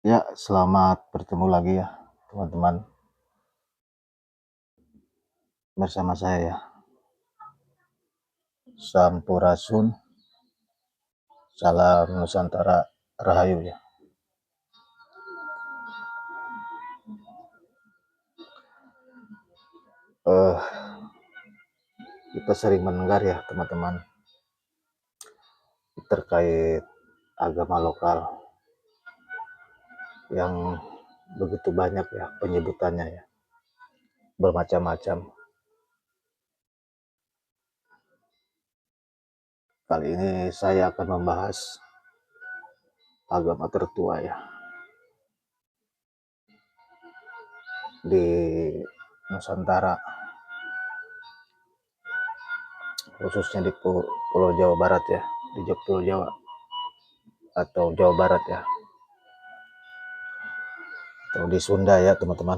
Ya, selamat bertemu lagi ya, teman-teman. Bersama saya ya, Sampurasun, salam Nusantara, Rahayu ya. Eh, kita sering mendengar ya, teman-teman, terkait agama lokal yang begitu banyak ya penyebutannya ya, bermacam-macam. Kali ini saya akan membahas agama tertua ya di Nusantara, khususnya di Pulau Jawa Barat ya, di Pulau Jawa atau Jawa Barat ya, atau di Sunda ya teman-teman,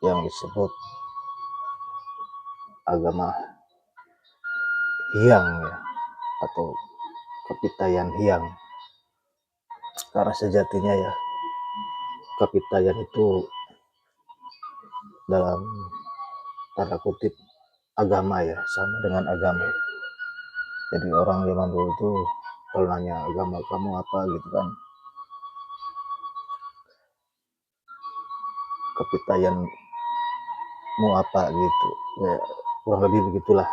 yang disebut agama Hyang ya, atau Kapitayan Hyang. Karena sejatinya ya, Kapitayan itu dalam tanda kutip agama ya, sama dengan agama. Jadi orang zaman dulu itu kalau nanya agama kamu apa gitu kan, Kapitayanmu apa gitu ya, kurang lebih begitulah.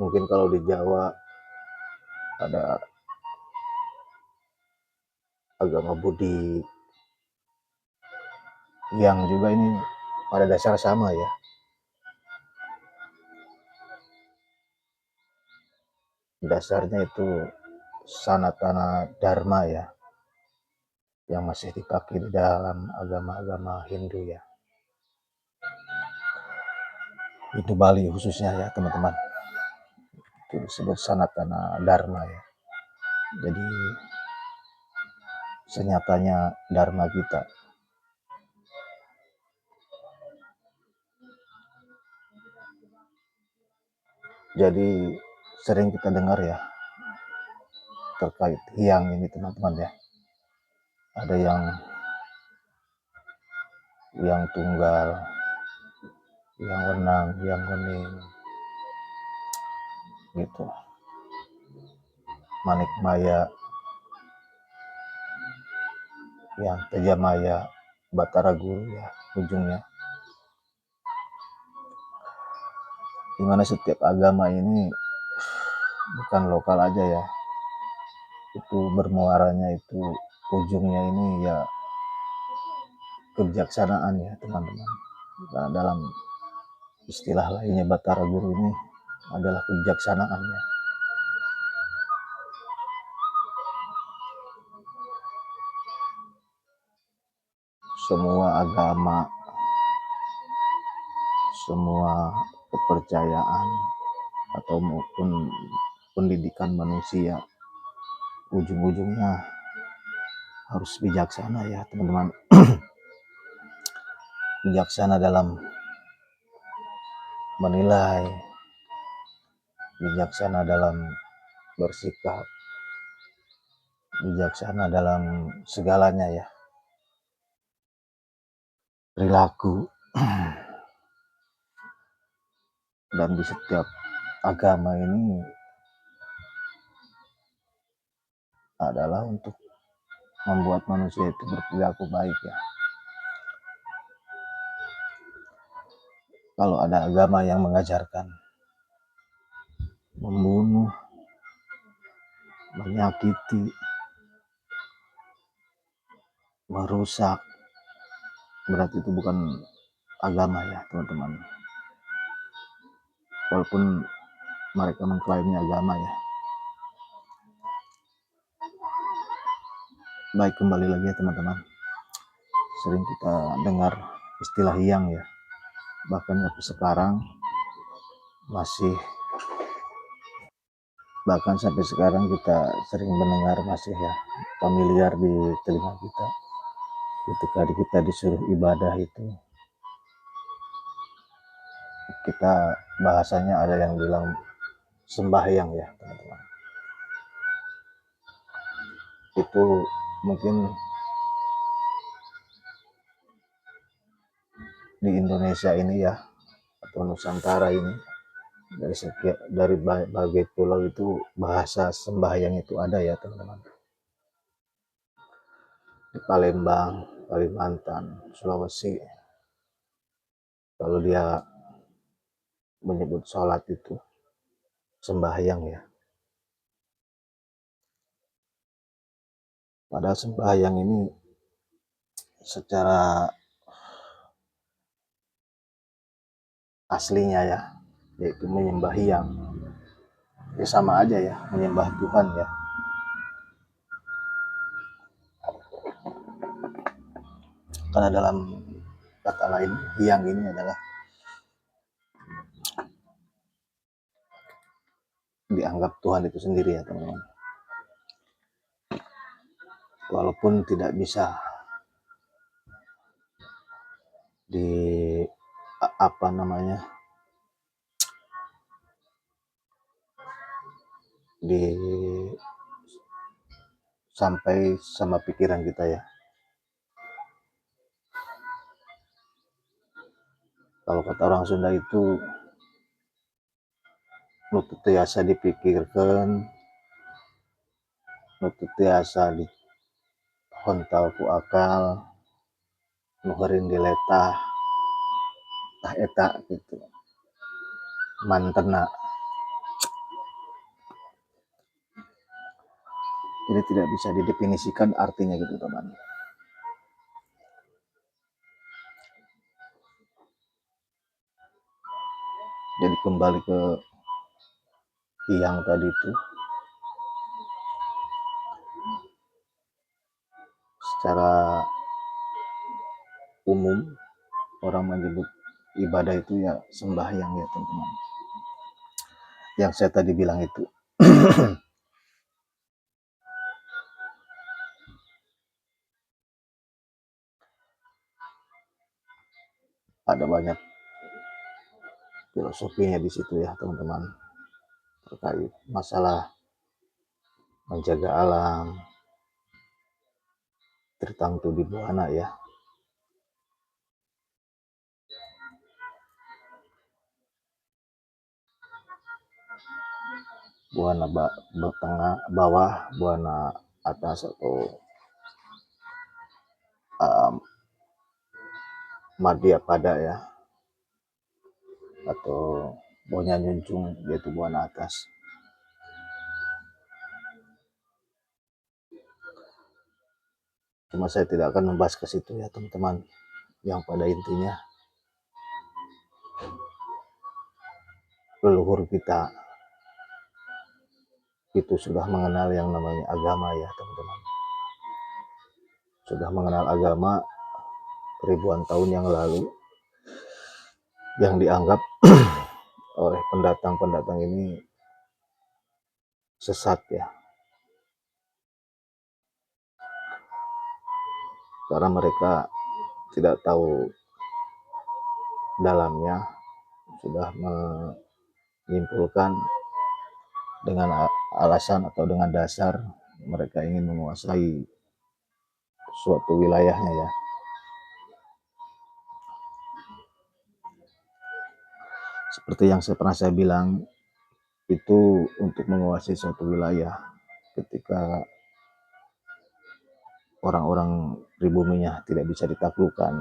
Mungkin kalau di Jawa ada agama Budi yang juga ini pada dasar sama ya, dasarnya itu Sanatana Dharma ya, yang masih dipakai di dalam agama-agama Hindu ya, itu Bali khususnya ya teman-teman, itu disebut Sanatana Dharma ya. Jadi senyatanya Dharma kita. Jadi sering kita dengar ya terkait Hyang ini teman-teman ya, ada yang tunggal, yang wenang, yang wening gitu, Manik Maya, yang Tejamaya, Batara Guru ya ujungnya. Dimana setiap agama ini bukan lokal aja ya, itu bermuaranya itu ujungnya ini ya kebijaksanaan ya teman-teman. Karena dalam istilah lainnya Batara Guru ini adalah kebijaksanaan ya. Semua agama, semua kepercayaan atau maupun pendidikan manusia ujung-ujungnya harus bijaksana ya teman-teman. Bijaksana dalam menilai, bijaksana dalam bersikap, bijaksana dalam segalanya ya, perilaku. Dan di setiap agama ini adalah untuk membuat manusia itu berperilaku baik ya. Kalau ada agama yang mengajarkan membunuh, menyakiti, merusak, berarti itu bukan agama ya teman-teman. Walaupun mereka mengklaimnya agama ya. Baik, kembali lagi ya teman-teman. Sering kita dengar istilah Hyang ya. Bahkan sampai sekarang kita sering mendengar, masih ya familiar di telinga kita ketika kita disuruh ibadah itu. Kita bahasanya ada yang bilang sembahyang ya teman-teman. Itu mungkin di Indonesia ini ya, atau Nusantara ini, dari berbagai pulau itu bahasa sembahyang itu ada ya teman-teman. Di Palembang, Kalimantan, Sulawesi, kalau dia menyebut sholat itu sembahyang ya. Padahal sembahyang ini secara aslinya ya, yaitu menyembah yang ya sama aja ya, menyembah Tuhan ya. Karena dalam kata lain, hyang ini adalah dianggap Tuhan itu sendiri ya teman-teman. Walaupun tidak bisa di apa namanya di sampai sama pikiran kita ya. Kalau kata orang Sunda itu nutut tiasa dipikirkan, nutut tiasa di hontal ku akal, nuherin diletah, tah eta gitu. Mantena. Jadi tidak bisa didefinisikan artinya gitu teman. Jadi kembali ke yang tadi itu, secara umum orang menyebut ibadah itu ya sembahyang ya teman-teman. Yang saya tadi bilang itu. Ada banyak filosofinya di situ ya teman-teman, terkait masalah menjaga alam, tertentu di buana ya. Buana tengah bawah, buana atas atau madya pada ya, atau bonya nyuncung yaitu buana atas. Cuma saya tidak akan membahas ke situ ya teman-teman. Yang pada intinya leluhur kita itu sudah mengenal yang namanya agama ya teman-teman. Sudah mengenal agama ribuan tahun yang lalu, yang dianggap oleh pendatang-pendatang ini sesat ya. Karena mereka tidak tahu dalamnya, sudah menyimpulkan dengan alasan atau dengan dasar mereka ingin menguasai suatu wilayahnya ya. Seperti yang pernah saya bilang, itu untuk menguasai suatu wilayah, ketika orang-orang pribuminya tidak bisa ditaklukkan,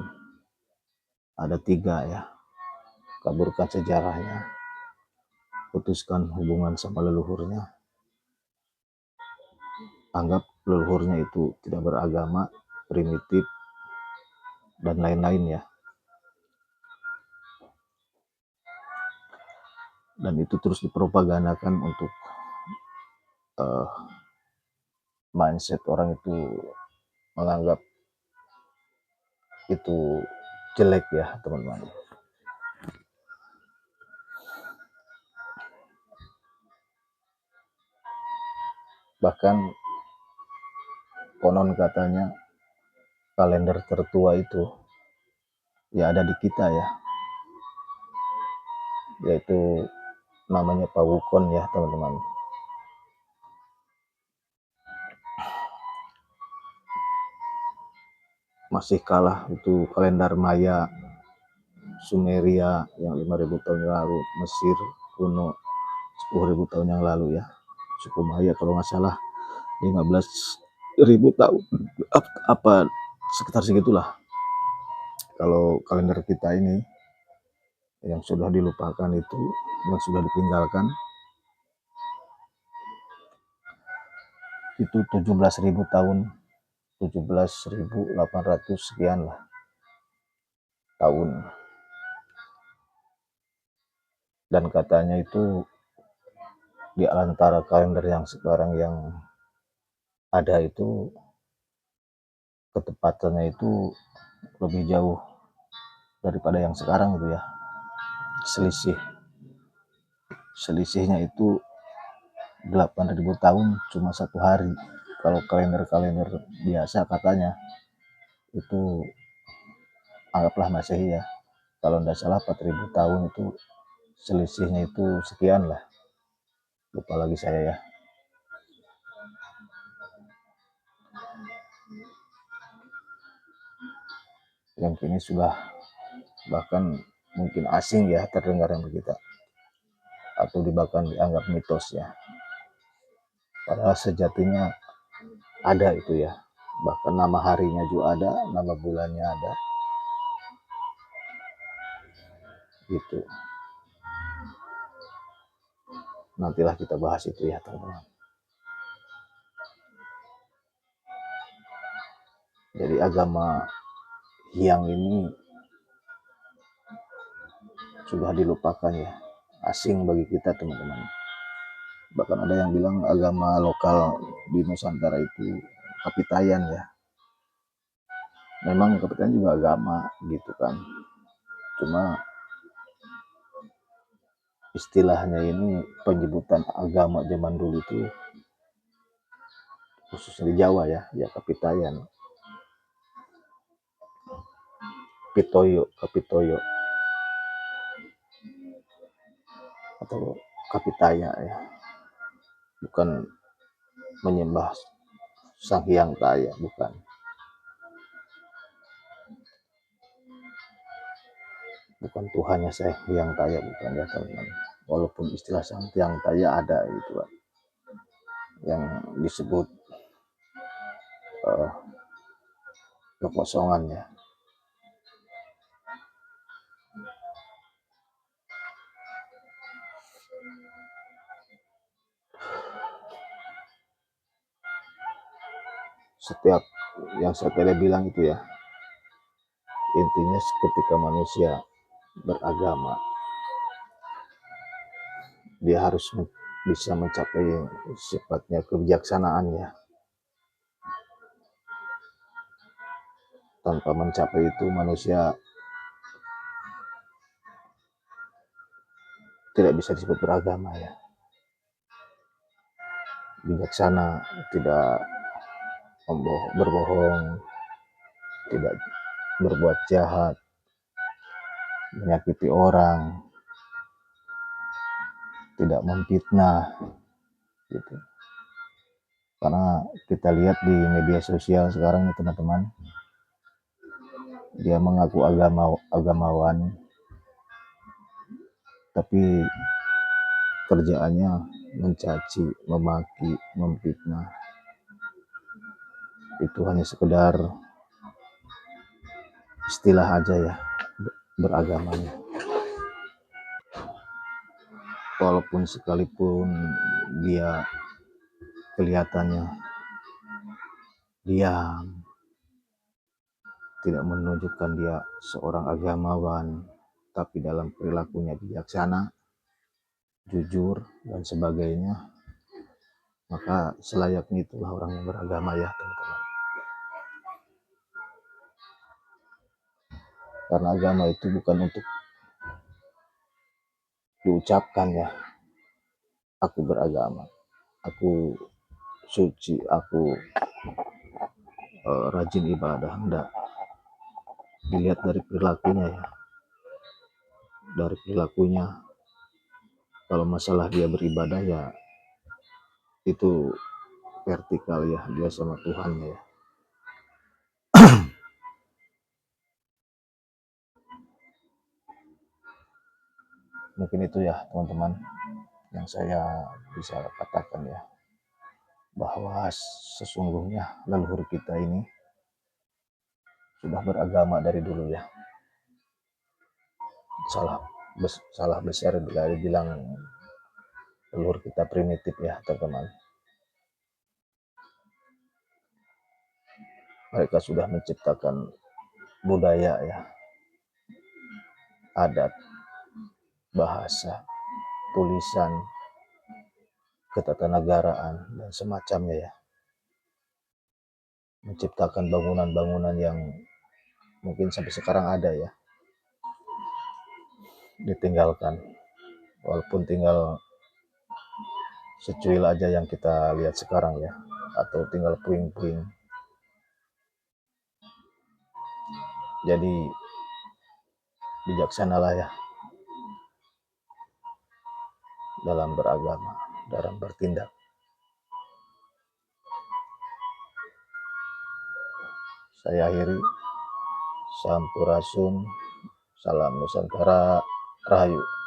ada 3 ya. Kaburkan sejarahnya, putuskan hubungan sama leluhurnya, anggap leluhurnya itu tidak beragama, primitif, dan lain-lain ya. Dan itu terus dipropagandakan untuk mindset orang itu menganggap itu jelek ya teman-teman. Bahkan konon katanya kalender tertua itu ya ada di kita ya, yaitu namanya pawukon ya teman-teman. Masih kalah itu kalender Maya, Sumeria yang 5.000 tahun yang lalu, Mesir kuno 10.000 tahun yang lalu ya. Suku Maya kalau nggak salah 15.000 tahun apa sekitar segitulah. Kalau kalender kita ini yang sudah dilupakan itu, yang sudah ditinggalkan itu 17.000 tahun, 17.800 sekian lah tahun. Dan katanya itu di antara kalender yang sekarang yang ada itu ketepatannya itu lebih jauh daripada yang sekarang itu ya. Selisihnya itu 8.000 tahun cuma 1 hari. Kalau kalender-kalender biasa katanya itu anggaplah Masehi ya. Kalau tidak salah 4.000 tahun itu selisihnya itu sekian lah. Lupa lagi saya ya. Yang kini sudah bahkan mungkin asing ya terdengar yang kita, atau bahkan dianggap mitos ya. Padahal sejatinya ada itu ya. Bahkan nama harinya juga ada, nama bulannya ada. Gitu. Nantilah kita bahas itu ya teman-teman. Jadi agama Hyang ini sudah dilupakan ya, asing bagi kita teman-teman. Bahkan ada yang bilang agama lokal di Nusantara itu Kapitayan ya. Memang Kapitayan juga agama gitu kan. Cuma istilahnya ini penyebutan agama zaman dulu itu khususnya di Jawa ya, ya Kapitayan. Kapitoyo atau Kapitaya ya. Bukan menyembah Sang Hyang Taya, bukan. Bukan Tuhannya Sang Hyang Taya, bukan ya teman-teman. Walaupun istilah Sang Hyang Taya ada itu kan, yang disebut kekosongannya. Setiap yang saya tadi bilang itu ya, intinya ketika manusia beragama, dia harus bisa mencapai sifatnya kebijaksanaannya. Tanpa mencapai itu manusia tidak bisa disebut beragama ya. Bijaksana, tidak berbohong, tidak berbuat jahat, menyakiti orang, tidak memfitnah gitu. Karena kita lihat di media sosial sekarang ya teman-teman, dia mengaku agamawan, tapi kerjaannya mencaci, memaki, memfitnah. Itu hanya sekedar istilah aja ya beragamanya. Walaupun sekalipun dia kelihatannya diam, tidak menunjukkan dia seorang agamawan, tapi dalam perilakunya bijaksana, jujur, dan sebagainya, maka selayaknya itulah orang yang beragama ya teman-teman. Karena agama itu bukan untuk diucapkan ya, aku beragama, aku suci, aku rajin ibadah. Enggak, dilihat dari perilakunya ya, dari perilakunya, Kalau masalah dia beribadah ya itu vertikal ya, dia sama Tuhannya ya. Mungkin itu ya teman-teman yang saya bisa katakan ya, bahwa sesungguhnya leluhur kita ini sudah beragama dari dulu ya. Salah besar bila dibilang leluhur kita primitif ya teman-teman. Mereka sudah menciptakan budaya ya, adat, bahasa, tulisan, ketatanegaraan dan semacamnya ya. Menciptakan bangunan-bangunan yang mungkin sampai sekarang ada ya, ditinggalkan, walaupun tinggal secuil aja yang kita lihat sekarang ya, atau tinggal puing-puing. Jadi bijaksanalah ya dalam beragama, dalam bertindak. Saya akhiri, Sampurasun, salam Nusantara, Rahayu.